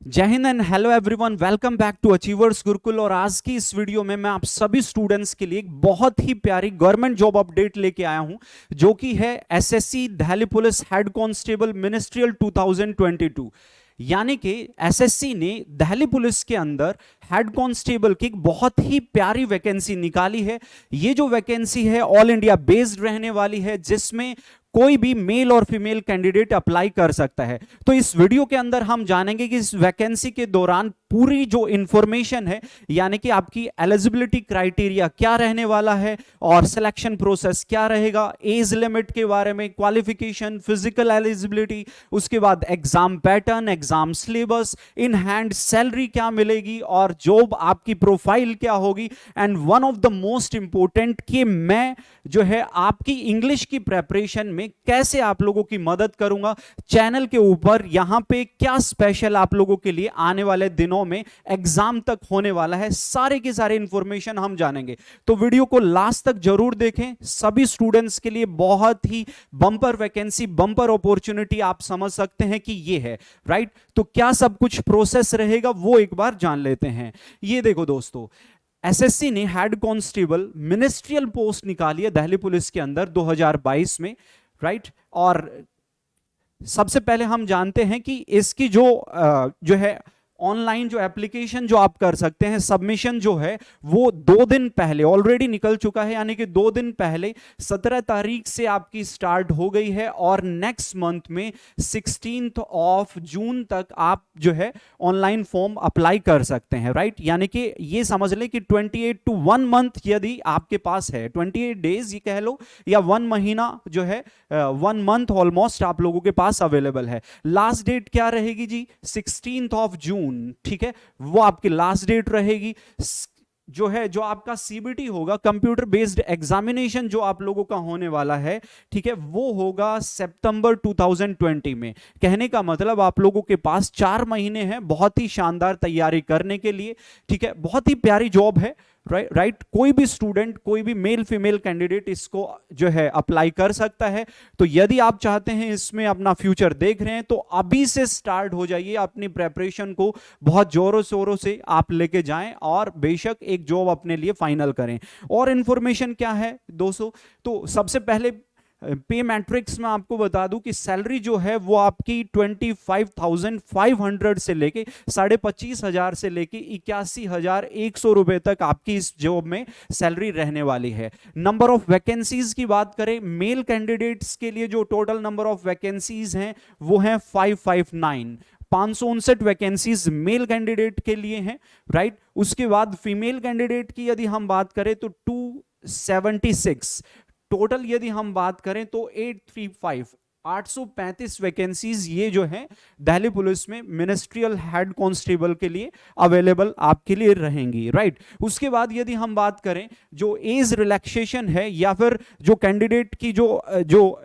जय Hind and hello everyone, welcome back to Achievers Gurukul. और आज की इस वीडियो में मैं आप सभी स्टूडेंट्स के लिए एक बहुत ही प्यारी गवर्नमेंट जॉब अपडेट लेके आया हूं, जो कि है SSC Delhi police head constable ministerial 2022। यानी कि एसएससी ने दिल्ली पुलिस के अंदर हेड कांस्टेबल की एक बहुत ही प्यारी वैकेंसी निकाली है। ये जो वैकेंसी है ऑल इंडिया बेस्ड रहने वाली है, जिसमें कोई भी मेल और फीमेल कैंडिडेट अप्लाई कर सकता है। तो इस वीडियो के अंदर हम जानेंगे कि इस वैकेंसी के दौरान पूरी जो इंफॉर्मेशन है, यानी कि आपकी एलिजिबिलिटी क्राइटेरिया क्या रहने वाला है और सिलेक्शन प्रोसेस क्या रहेगा, एज लिमिट के बारे में, क्वालिफिकेशन, फिजिकल एलिजिबिलिटी, उसके बाद exam pattern, exam syllabus, in hand salary क्या मिलेगी और जॉब आपकी प्रोफाइल क्या होगी। And one of the most important कि मैं जो है आपकी इंग्लिश की प्रेपरेशन में कैसे आप लोगों की मदद करूंगा। चैनल के ऊपर यहां पे क्या स्पेशल आप लोगों के लिए आने वाले दिनों में एग्जाम तक होने वाला है, सारे की सारी इंफॉर्मेशन हम जानेंगे। तो वीडियो को लास्ट तक जरूर देखें। सभी स्टूडेंट्स के लिए बहुत ही बम्पर वैकेंसी, बम्पर अपॉर्चुनिटी आप समझ सकते हैं कि ये है, राइट। तो क्या सब कुछ प्रोसेस रहेगा वो एक बार जान लेते हैं। ये देखो दोस्तों, एसएससी ने हेड कांस्टेबल मिनिस्ट्रियल पोस्ट निकाली है दिल्ली पुलिस के अंदर 2022 में, राइट। और सबसे पहले हम जानते हैं कि इसकी जो है ऑनलाइन जो एप्लीकेशन जो आप कर सकते हैं, सबमिशन जो है वो 2 दिन पहले ऑलरेडी निकल चुका है। यानी कि 2 दिन पहले 17 तारीख से आपकी स्टार्ट हो गई है और नेक्स्ट मंथ में 16 जून तक आप जो है ऑनलाइन फॉर्म अप्लाई कर सकते हैं, राइट। यानी कि ये समझ लें कि 28 to 1 मंथ यदि आपके पास है, 28 डेज ये कह लो, या 1 महीना जो है 1 मंथ ऑलमोस्ट आप लोगों के पास अवेलेबल है। लास्ट डेट क्या रहेगी जी? 16 जून, ठीक है, वो आपकी लास्ट डेट रहेगी। जो आपका सीबीटी होगा, कंप्यूटर बेस्ड एग्जामिनेशन जो आप लोगों का होने वाला है, ठीक है, वो होगा सितंबर 2020 में। कहने का मतलब आप लोगों के पास 4 महीने हैं बहुत ही शानदार तैयारी करने के लिए, ठीक है। बहुत ही प्यारी जॉब है, राइट। कोई भी स्टूडेंट, कोई भी मेल फीमेल कैंडिडेट इसको जो है अप्लाई कर सकता है। तो यदि आप चाहते हैं इसमें अपना फ्यूचर देख रहे हैं, तो अभी से स्टार्ट हो जाइए, अपनी प्रेपरेशन को बहुत जोरों शोरों से आप लेके जाएं और बेशक एक जॉब अपने लिए फाइनल करें। और इंफॉर्मेशन क्या है दोस्तों, तो सबसे पहले पे मैट्रिक्स में आपको बता दूं कि सैलरी जो है वो आपकी 25,500 से लेके 25,500 से लेके 81,100 रुपए तक आपकी इस जॉब में सैलरी रहने वाली है। नंबर ऑफ वैकेंसीज की बात करें, मेल कैंडिडेट्स के लिए जो टोटल नंबर ऑफ वैकेंसीज हैं वो हैं 559, 559 वैकेंसीज मेल कैंडिडेट के लिए हैं, राइट। उसके बाद फीमेल कैंडिडेट की यदि हम बात करें तो 276, टोटल यदि हम बात करें तो 835 वैकेंसीज ये जो है दिल्ली पुलिस में मिनिस्ट्रियल हेड कांस्टेबल के लिए अवेलेबल आपके लिए रहेंगी, राइट। उसके बाद यदि हम बात करें जो एज रिलैक्सेशन है, या फिर जो कैंडिडेट की जो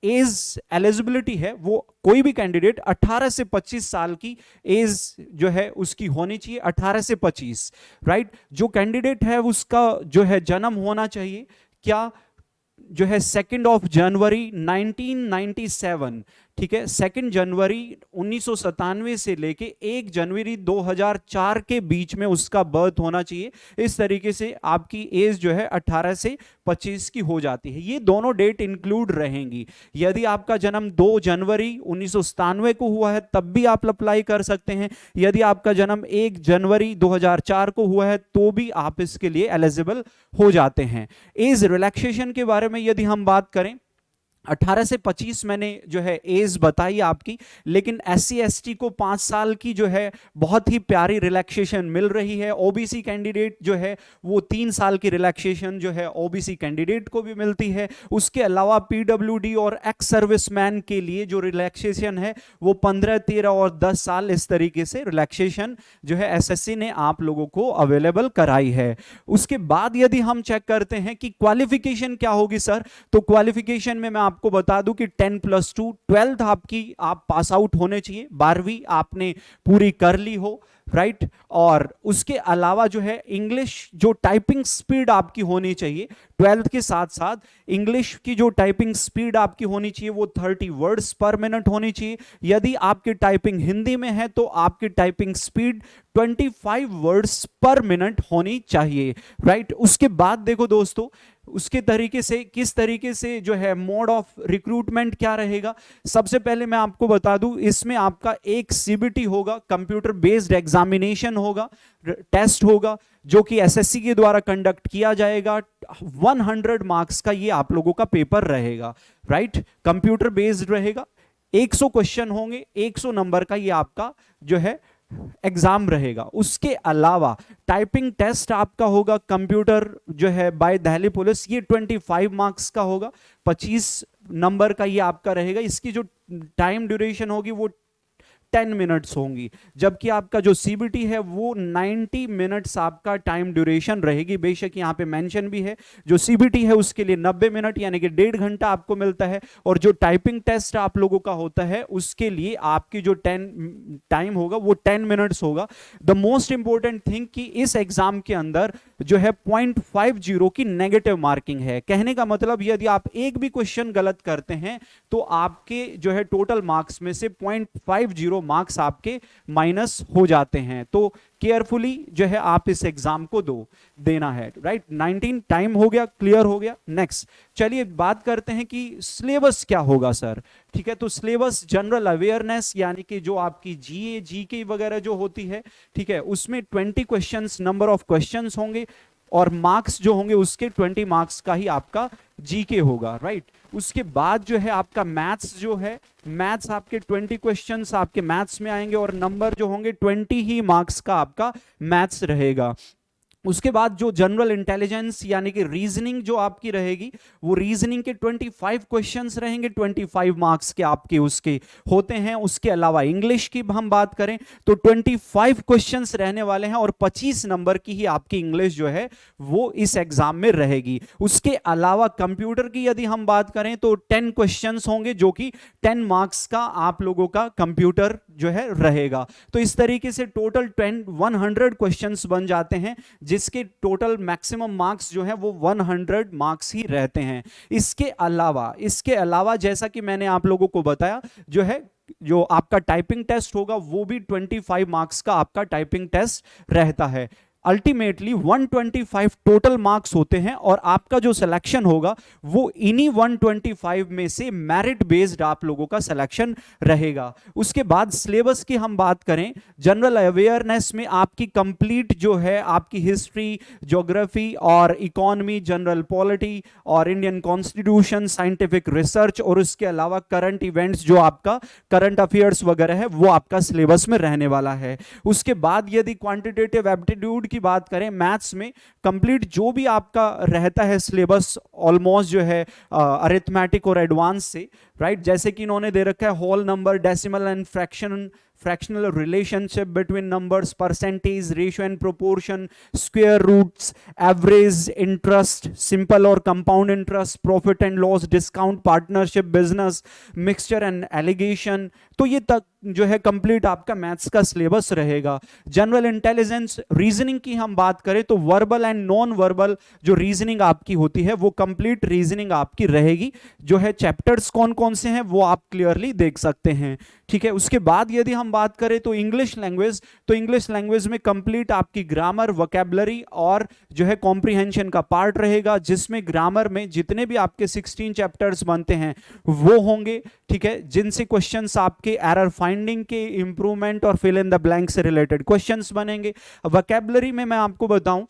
एज एलिजिबिलिटी है, वो कोई भी कैंडिडेट 18 से 25 साल की एज जो है उसकी होनी चाहिए, 18 से 25, राइट। जो कैंडिडेट है उसका जो है जन्म होना चाहिए क्या, जो है 2 जनवरी 1997, ठीक है, 2 जनवरी 1997 से लेके 1 जनवरी 2004 के बीच में उसका बर्थ होना चाहिए। इस तरीके से आपकी एज जो है 18 से 25 की हो जाती है। ये दोनों डेट इंक्लूड रहेंगी। यदि आपका जन्म 2 जनवरी 1997 को हुआ है तब भी आप अप्लाई कर सकते हैं। यदि आपका जन्म 1 जनवरी 2004 को हुआ है तो भी आप इसके लिए एलिजिबल हो जाते हैं। एज रिलैक्सेशन के बारे में यदि हम बात करें, 18 से 25 मैंने जो है एज बताई आपकी, लेकिन SC ST को 5 साल की जो है बहुत ही प्यारी रिलैक्सेशन मिल रही है। ओबीसी कैंडिडेट जो है वो 3 साल की रिलैक्सेशन जो है ओबीसी कैंडिडेट को भी मिलती है। उसके अलावा पीडब्ल्यूडी और एक्स सर्विसमैन के लिए जो रिलैक्सेशन है वो 15, 13 और 10 साल, इस तरीके से रिलैक्सेशन जो है एसएससी ने आप लोगों को अवेलेबल कराई है। उसके बाद यदि हम चेक करते हैं कि क्वालिफिकेशन क्या होगी सर, तो क्वालिफिकेशन में मैं आप आपको बता दूं कि 10+2 12th आपकी आप पास आउट होने चाहिए, 12वीं आपने पूरी कर ली हो, राइट। और उसके अलावा जो है इंग्लिश जो टाइपिंग स्पीड आपकी होनी चाहिए 12th के साथ साथ, इंग्लिश की जो टाइपिंग स्पीड आपकी होनी चाहिए वो 30 वर्ड्स पर मिनट होनी चाहिए। यदि आपकी टाइपिंग हिंदी में है तो आपकी टाइपिंग स्पीड 25 वर्ड्स पर मिनट होनी चाहिए, राइट। उसके बाद देखो दोस्तों, उसके तरीके से किस तरीके से जो है मोड ऑफ रिक्रूटमेंट क्या रहेगा। सबसे पहले मैं आपको बता दूं, इसमें आपका एक सीबीटी होगा, कंप्यूटर बेस्ड एग्जामिनेशन होगा, टेस्ट होगा, जो कि एसएससी के द्वारा कंडक्ट किया जाएगा। 100 मार्क्स का ये आप लोगों का पेपर रहेगा, राइट। कंप्यूटर बेस्ड रहेगा, 100 क्वेश्चन होंगे, 100 नंबर का ये आपका जो है एग्जाम रहेगा। उसके अलावा टाइपिंग टेस्ट आपका होगा कंप्यूटर जो है बाय दिल्ली पुलिस, ये 25 मार्क्स का होगा, 25 नंबर का ये आपका रहेगा। इसकी जो टाइम ड्यूरेशन होगी वो 10 मिनट्स होंगी, जबकि आपका जो सीबीटी है वो 90 मिनट्स आपका टाइम ड्यूरेशन रहेगी। बेशक यहाँ पे मेंशन भी है, जो सीबीटी है उसके लिए 90 मिनट यानी कि 1.5 घंटा आपको मिलता है, और जो टाइपिंग टेस्ट आप लोगों का होता है उसके लिए आपकी जो 10 टाइम होगा वो 10 मिनट्स होगा। द मोस्ट इंपॉर्टेंट थिंग कि इस एग्जाम के अंदर जो है 0.50 की नेगेटिव मार्किंग है। कहने का मतलब यदि आप एक भी क्वेश्चन गलत करते हैं तो आपके जो है टोटल मार्क्स में से 0.50 मार्क्स आपके माइनस हो जाते हैं। तो केयरफुली जो है आप इस एग्जाम को देना है, राइट। 19 टाइम हो गया, क्लियर हो गया। नेक्स्ट चलिए बात करते हैं कि सिलेबस क्या होगा सर, ठीक है। तो सिलेबस जनरल अवेयरनेस यानी कि जो आपकी जीए जीके वगैरह जो होती है, ठीक है, उसमें 20 क्वेश्चंस नंबर ऑफ क्वेश्चंस होंगे, और मार्क्स जो होंगे उसके 20 मार्क्स का ही आपका जीके होगा, राइट। उसके बाद जो है आपका मैथ्स जो है, मैथ्स आपके 20 क्वेश्चंस आपके मैथ्स में आएंगे, और नंबर जो होंगे 20 ही मार्क्स का आपका मैथ्स रहेगा। उसके बाद जो जनरल इंटेलिजेंस यानी कि रीजनिंग जो आपकी रहेगी, वो रीजनिंग के 25 क्वेश्चंस रहेंगे, 25 मार्क्स के आपके उसके होते हैं। उसके अलावा इंग्लिश की हम बात करें तो 25 क्वेश्चंस रहने वाले हैं, और 25 नंबर की ही आपकी इंग्लिश जो है वो इस एग्जाम में रहेगी। उसके अलावा कंप्यूटर की यदि हम बात करें तो 10 क्वेश्चंस होंगे, जो कि 10 मार्क्स का आप लोगों का कंप्यूटर जो है रहेगा। तो इस तरीके से टोटल 100 क्वेश्चंस बन जाते हैं, जिसके टोटल मैक्सिमम मार्क्स जो है वो 100 मार्क्स ही रहते हैं। इसके अलावा जैसा कि मैंने आप लोगों को बताया, जो है जो आपका टाइपिंग टेस्ट होगा वो भी 25 मार्क्स का आपका टाइपिंग टेस्ट रहता है। अल्टीमेटली 125 टोटल मार्क्स होते हैं, और आपका जो सिलेक्शन होगा वो इन्हीं 125 में से मेरिट बेस्ड आप लोगों का सिलेक्शन रहेगा। उसके बाद सिलेबस की हम बात करें, जनरल अवेयरनेस में आपकी कंप्लीट जो है आपकी हिस्ट्री, ज्योग्राफी और इकोनॉमी, जनरल पॉलिटी और इंडियन कॉन्स्टिट्यूशन, साइंटिफिक रिसर्च, और उसके अलावा करंट इवेंट्स जो आपका करंट अफेयर्स वगैरह है वो आपका सिलेबस में रहने वाला है। उसके बाद यदि क्वांटिटेटिव एप्टीट्यूड की बात करें, मैथ्स में कंप्लीट जो भी आपका रहता है सिलेबस ऑलमोस्ट जो है अरिथमेटिक और एडवांस से, राइट। जैसे कि इन्होंने दे रखा है whole number, decimal and fractional relationship between numbers, percentage, ratio and proportion, square roots, average, interest, simple और compound interest, profit and loss, discount, partnership, business, mixture and allegation। तो ये तक जो है कंप्लीट आपका मैथ्स का सिलेबस रहेगा। General intelligence reasoning की हम बात करें तो वर्बल एंड नॉन वर्बल जो रीजनिंग आपकी होती है वो कंप्लीट रीजनिंग आपकी रहेगी। जो है चैप्टर्स कौन कौन से हैं वो आप क्लियरली देख सकते हैं, ठीक है। उसके बाद यदि हम बात करें तो इंग्लिश लैंग्वेज, तो इंग्लिश लैंग्वेज में कंप्लीट आपकी ग्रामर, वोकैबुलरी और जो है कॉम्प्रिहेंशन का पार्ट रहेगा, जिसमें ग्रामर में जितने भी आपके 16 चैप्टर्स बनते हैं वो होंगे, ठीक है, जिनसे क्वेश्चंस आपके एरर फाइंडिंग के, इंप्रूवमेंट और फिल इन द ब्लैंक से रिलेटेड क्वेश्चंस बनेंगे। वोकैबुलरी में मैं आपको बताऊं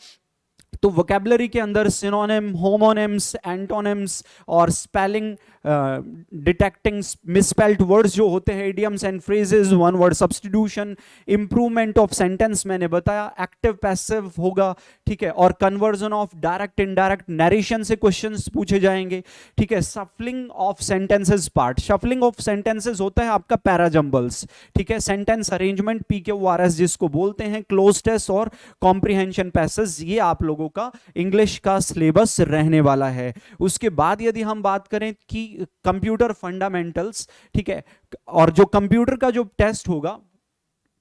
तो वोकैबुलरी के अंदर सिनोनिम, होमोनिम्स, एंटोनिम्स और स्पेलिंग, डिटेक्टिंग मिसस्पेल्ड वर्ड्स जो होते हैं, idioms and phrases, one word substitution, improvement of sentence मैंने बताया, एक्टिव पैसिव होगा, ठीक है, और conversion of direct indirect narration से क्वेश्चंस पूछे जाएंगे, ठीक है। Shuffling of sentences part, shuffling of sentences होता है आपका पैराजंबल्स, ठीक है, सेंटेंस अरेंजमेंट PQRS जिसको बोलते हैं, क्लोज टेस्ट और कॉम्प्रिहेंशन पैसेज, ये आप लोगों का इंग्लिश का सिलेबस रहने वाला है। उसके बाद यदि हम बात करें कि कंप्यूटर फंडामेंटल्स, ठीक है, और जो कंप्यूटर का जो टेस्ट होगा,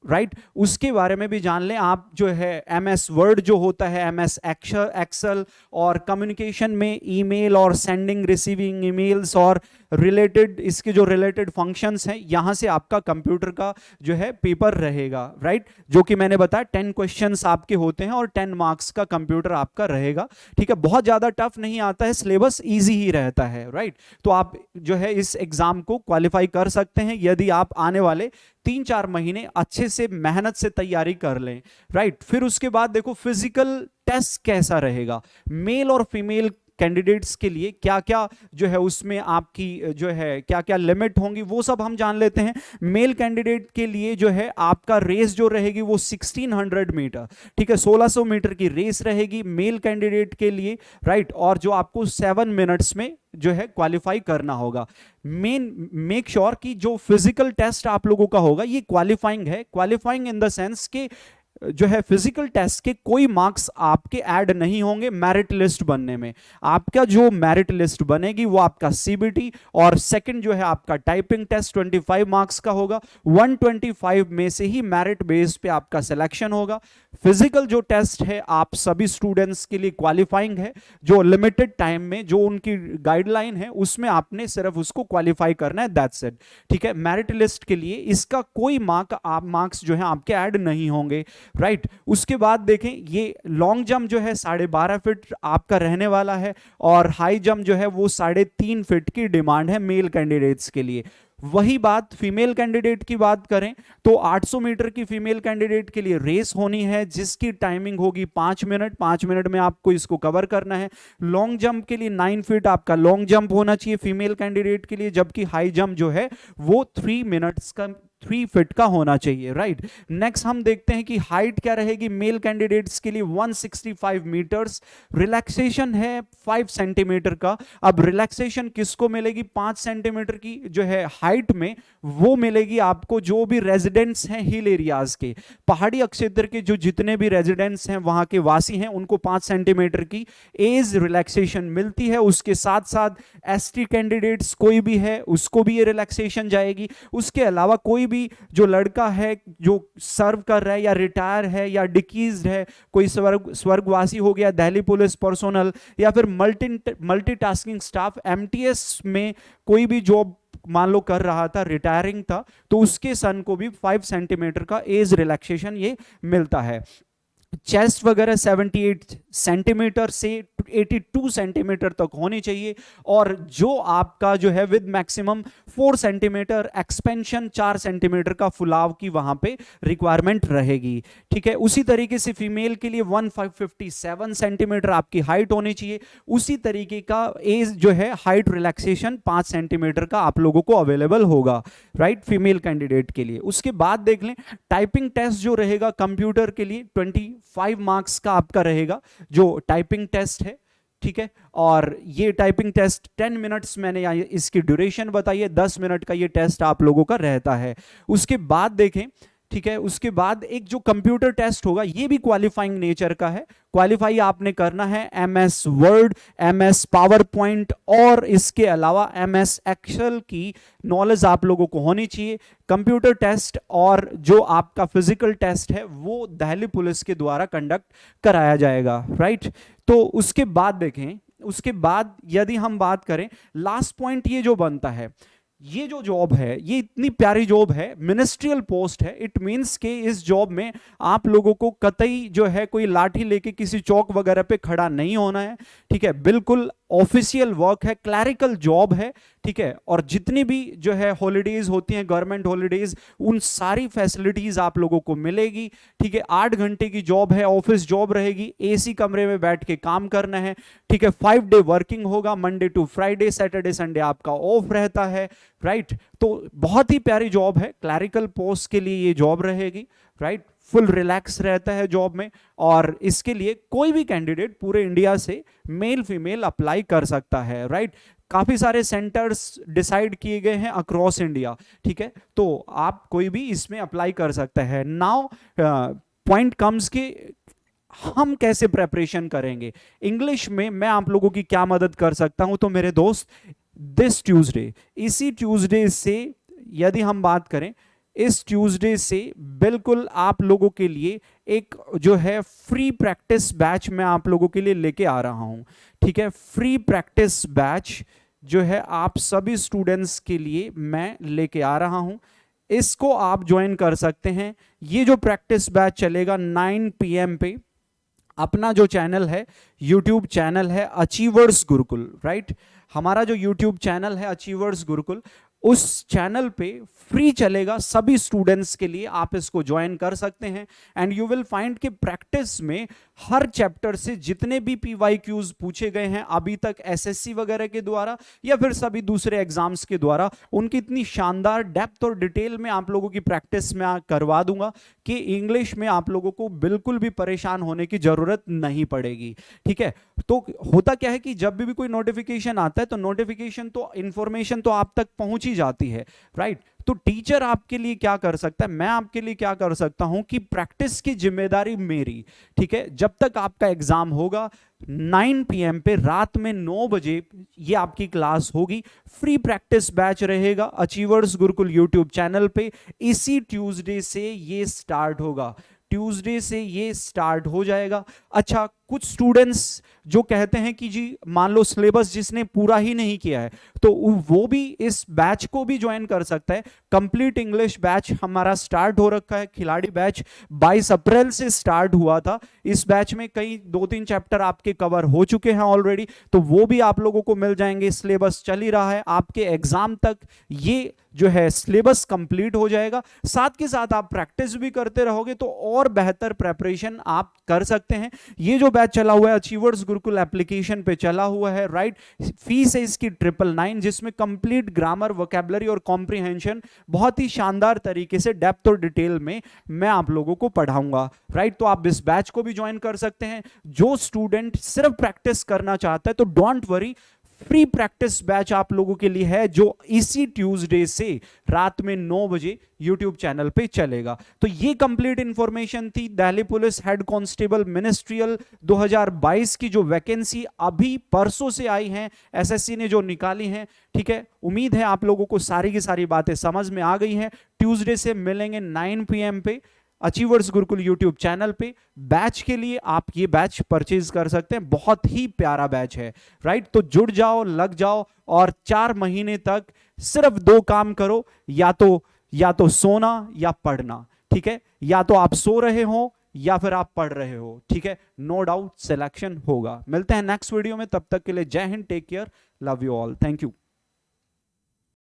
राइट, उसके बारे में भी जान लें आप। जो है एमएस वर्ड जो होता है, एमएस एक्सेल, और कम्युनिकेशन में ईमेल और सेंडिंग रिसीविंग ईमेल्स और रिलेटेड, इसके जो रिलेटेड फंक्शंस हैं, यहां से आपका कंप्यूटर का जो है पेपर रहेगा, राइट, जो कि मैंने बताया 10 क्वेश्चंस आपके होते हैं और 10 मार्क्स का कंप्यूटर आपका रहेगा, ठीक है। बहुत ज्यादा टफ नहीं आता है, सिलेबस इजी ही रहता है, राइट। तो आप जो है इस एग्जाम को क्वालिफाई कर सकते हैं यदि आप आने वाले 3-4 महीने अच्छे से मेहनत से तैयारी कर लें, राइट। फिर उसके बाद देखो फिजिकल टेस्ट कैसा रहेगा, मेल और फीमेल कैंडिडेट्स के लिए क्या क्या जो है उसमें आपकी जो है क्या क्या लिमिट होंगी, वो सब हम जान लेते हैं। मेल कैंडिडेट के लिए जो है आपका रेस जो रहेगी वो 1600 मीटर, ठीक है, 1600 मीटर की रेस रहेगी मेल कैंडिडेट के लिए, राइट। और जो आपको 7 मिनट्स में जो है क्वालिफाई करना होगा। मेक श्योर कि जो फिजिकल टेस्ट आप लोगों का होगा ये क्वालिफाइंग है, क्वालिफाइंग इन द सेंस के जो है फिजिकल टेस्ट के कोई मार्क्स आपके ऐड नहीं होंगे मेरिट लिस्ट बनने में। आपका जो मेरिट लिस्ट बनेगी वो आपका सीबीटी और सेकंड जो है आपका टाइपिंग टेस्ट 25 मार्क्स का होगा। 125 में से ही मेरिट बेस पे आपका सिलेक्शन होगा। फिजिकल जो टेस्ट है आप सभी स्टूडेंट्स के लिए क्वालिफाइंग है, जो लिमिटेड टाइम में जो उनकी गाइडलाइन है उसमें आपने सिर्फ उसको क्वालिफाई करना है, दैट्स इट, ठीक है। मेरिट लिस्ट के लिए इसका कोई मार्क्स जो है आपके ऐड नहीं होंगे, राइट। उसके बाद देखें ये लॉन्ग जंप जो है 12.5 फीट आपका रहने वाला है और हाई जंप जो है वो 3.5 फीट की डिमांड है मेल कैंडिडेट्स के लिए। वही बात फीमेल कैंडिडेट की बात करें तो 800 मीटर की फीमेल कैंडिडेट के लिए रेस होनी है जिसकी टाइमिंग होगी 5 मिनट। 5 मिनट में आपको इसको कवर करना है। लॉन्ग जंप के लिए 9 फीट आपका लॉन्ग जंप होना चाहिए फीमेल कैंडिडेट के लिए, जबकि हाई जंप जो है वो 3 फीट का होना चाहिए, राइट। नेक्स्ट हम देखते हैं कि हाइट क्या रहेगी मेल कैंडिडेट्स के लिए 165 मीटर्स। रिलैक्सेशन है 5 सेंटीमीटर का। अब रिलैक्सेशन किसको मिलेगी? 5 सेंटीमीटर की जो है हाइट में वो मिलेगी आपको जो भी रेजिडेंट्स हैं हिल एरियाज के, पहाड़ी क्षेत्र के जो जितने भी रेजिडेंट्स हैं वहां के वासी हैं उनको 5 सेंटीमीटर की एज रिलैक्सेशन मिलती है। उसके साथ साथ एसटी कैंडिडेट्स कोई भी है उसको भी ये रिलैक्सेशन जाएगी। उसके अलावा कोई भी जो लड़का है जो सर्व कर रहा है या रिटायर है या डिकीज्ड है, कोई स्वर्गवासी हो गया, दिल्ली पुलिस पर्सोनल या फिर मल्टीटास्किंग स्टाफ, एमटीएस में कोई भी जॉब मान लो कर रहा था, रिटायरिंग था, तो उसके सन को भी 5 सेंटीमीटर का एज रिलैक्सेशन ये मिलता है। चेस्ट वगैरह 78 सेंटीमीटर से 82 सेंटीमीटर तक होनी चाहिए और जो आपका जो है with maximum 4 centimetre expansion, 4 centimetre का फुलाव की वहां पे रिक्वायरमेंट रहेगी, ठीक है। उसी तरीके से फीमेल के लिए 157 सेंटीमीटर आपकी हाइट होनी चाहिए। उसी तरीके का एज जो है हाइट रिलैक्सेशन 5 सेंटीमीटर का आप लोगों को अवेलेबल होगा, राइट, फीमेल कैंडिडेट के लिए। उसके बाद देख लें टाइपिंग टेस्ट जो रहेगा कंप्यूटर के लिए 25 मार्क्स का आपका रहेगा जो टाइपिंग टेस्ट है, ठीक है। और ये टाइपिंग टेस्ट 10 मिनट्स मैंने यहाँ इसकी ड्यूरेशन बताई है, 10 मिनट का ये टेस्ट आप लोगों का रहता है। उसके बाद देखें, ठीक है, उसके बाद एक जो कंप्यूटर टेस्ट होगा ये भी क्वालिफाइंग नेचर का है। क्वालिफाई आपने करना है MS word, MS power point और इसके अलावा एमएस एक्सेल की नॉलेज आप लोगों को होनी चाहिए। कंप्यूटर टेस्ट और जो आपका फिजिकल टेस्ट है वो दिल्ली पुलिस के द्वारा कंडक्ट कराया जाएगा, राइट। तो उसके बाद देखें, उसके बाद यदि हम बात करें लास्ट पॉइंट ये जो बनता है, ये जो जॉब है ये इतनी प्यारी जॉब है, मिनिस्ट्रियल पोस्ट है। इट मींस कि इस जॉब में आप लोगों को कतई जो है कोई लाठी लेके किसी चौक वगैरह पे खड़ा नहीं होना है, ठीक है। बिल्कुल ऑफिशियल वर्क है, क्लैरिकल जॉब है, ठीक है। और जितनी भी जो है हॉलीडेज होती हैं, गवर्नमेंट हॉलीडेज, उन सारी फैसिलिटीज आप लोगों को मिलेगी, ठीक है। 8 घंटे की जॉब है, ऑफिस जॉब रहेगी, एसी कमरे में बैठ के काम करना है, ठीक है। 5 डे वर्किंग होगा, Monday to Friday, Saturday Sunday आपका ऑफ रहता है, राइट। तो बहुत ही प्यारी जॉब है, क्लैरिकल पोस्ट के लिए ये जॉब रहेगी, राइट। फुल रिलैक्स रहता है जॉब में और इसके लिए कोई भी कैंडिडेट पूरे इंडिया से मेल फीमेल अप्लाई कर सकता है, राइट। काफी सारे सेंटर्स डिसाइड किए गए हैं अक्रॉस इंडिया, ठीक है। तो आप कोई भी इसमें अप्लाई कर सकते हैं। नाउ पॉइंट कम्स कि हम कैसे प्रेपरेशन करेंगे। इंग्लिश में मैं आप लोगों की क्या मदद कर सकता हूं, तो मेरे दोस्त दिस ट्यूसडे, इसी ट्यूसडे से यदि हम बात करें, इस ट्यूसडे से बिल्कुल आप लोगों के लिए एक जो है फ्री प्रैक्टिस बैच मैं आप लोगों के लिए लेके आ रहा हूं। ठीक है, फ्री प्रैक्टिस बैच जो है आप सभी स्टूडेंट्स के लिए मैं लेके आ रहा हूं, इसको आप ज्वाइन कर सकते हैं। ये जो प्रैक्टिस बैच चलेगा 9 PM पे, अपना जो चैनल है, यूट्यूब चैनल है अचीवर्स गुरुकुल, राइट। हमारा जो यूट्यूब चैनल है अचीवर्स गुरुकुल, उस चैनल पे फ्री चलेगा सभी स्टूडेंट्स के लिए, आप इसको ज्वाइन कर सकते हैं। एंड यू विल फाइंड कि प्रैक्टिस में हर चैप्टर से जितने भी PYQs पूछे गए हैं अभी तक SSC वगैरह के द्वारा या फिर सभी दूसरे एग्जाम्स के द्वारा, उनकी इतनी शानदार डेप्थ और डिटेल में आप लोगों की प्रैक्टिस में करवा दूंगा कि इंग्लिश में आप लोगों को बिल्कुल भी परेशान होने की जरूरत नहीं पड़ेगी। ठीक है, तो होता क्या है कि जब भी कोई नोटिफिकेशन आता है तो नोटिफिकेशन तो इंफॉर्मेशन तो आप तक पहुंच ही जाती है, राइट। तो टीचर आपके लिए क्या कर सकता है, मैं आपके लिए क्या कर सकता हूं कि प्रैक्टिस की जिम्मेदारी मेरी। ठीक है, जब तक आपका एग्जाम होगा 9 PM पे, रात में 9 बजे ये आपकी क्लास होगी, फ्री प्रैक्टिस बैच रहेगा अचीवर्स गुरुकुल यूट्यूब चैनल पे। इसी ट्यूसडे से ये स्टार्ट होगा, ट्यूसडे से ये स्टार्ट हो जाएगा। अच्छा, कुछ स्टूडेंट्स जो कहते हैं कि जी मान लो सिलेबस जिसने पूरा ही नहीं किया है तो वो भी इस बैच को भी ज्वाइन कर सकता है। कंप्लीट इंग्लिश बैच हमारा स्टार्ट हो रखा है, खिलाड़ी बैच 22 अप्रैल से स्टार्ट हुआ था। इस बैच में कई 2-3 चैप्टर आपके कवर हो चुके हैं ऑलरेडी, तो वो भी आप लोगों को मिल जाएंगे। सिलेबस चल ही रहा है, आपके एग्जाम तक ये जो है सिलेबस कंप्लीट हो जाएगा। साथ के साथ आप प्रैक्टिस भी करते रहोगे तो और बेहतर प्रेपरेशन आप कर सकते हैं। ये जो बैच चला हुआ है अचीवर्स गुरुकुल एप्लीकेशन पे चला हुआ है, राइट। फीस है इसकी 999, जिसमें कंप्लीट ग्रामर, वोकैबुलरी और कॉम्प्रिहेंशन बहुत ही शानदार तरीके से डेप्थ और डिटेल में मैं आप लोगों को पढ़ाऊंगा, राइट। तो आप इस बैच को भी ज्वाइन कर सकते हैं। जो स्टूडेंट सिर्फ प्रैक्टिस करना चाहता है तो don't worry, free practice batch आप लोगों के लिए है जो इसी ट्यूसडे से रात में 9 बजे यूट्यूब चैनल पे चलेगा। तो ये कंप्लीट इंफॉर्मेशन थी Delhi police head constable ministerial 2022 की जो वैकेंसी अभी परसों से आई है, एसएससी ने जो निकाली है। ठीक है, उम्मीद है आप लोगों को सारी की सारी बातें समझ में आ गई हैं। ट्यूसडे से मिलेंगे 9 PM पे अचीवर्स गुरुकुल यूट्यूब चैनल पे। बैच के लिए आप ये बैच परचेज कर सकते हैं, बहुत ही प्यारा बैच है, राइट। तो जुड़ जाओ, लग जाओ और 4 महीने तक सिर्फ 2 काम करो, या तो सोना या पढ़ना। ठीक है, या तो आप सो रहे हो या फिर आप पढ़ रहे हो। ठीक है, नो डाउट सिलेक्शन होगा। मिलते हैं नेक्स्ट वीडियो में, तब तक के लिए जय Hind, take care, love you all, thank you.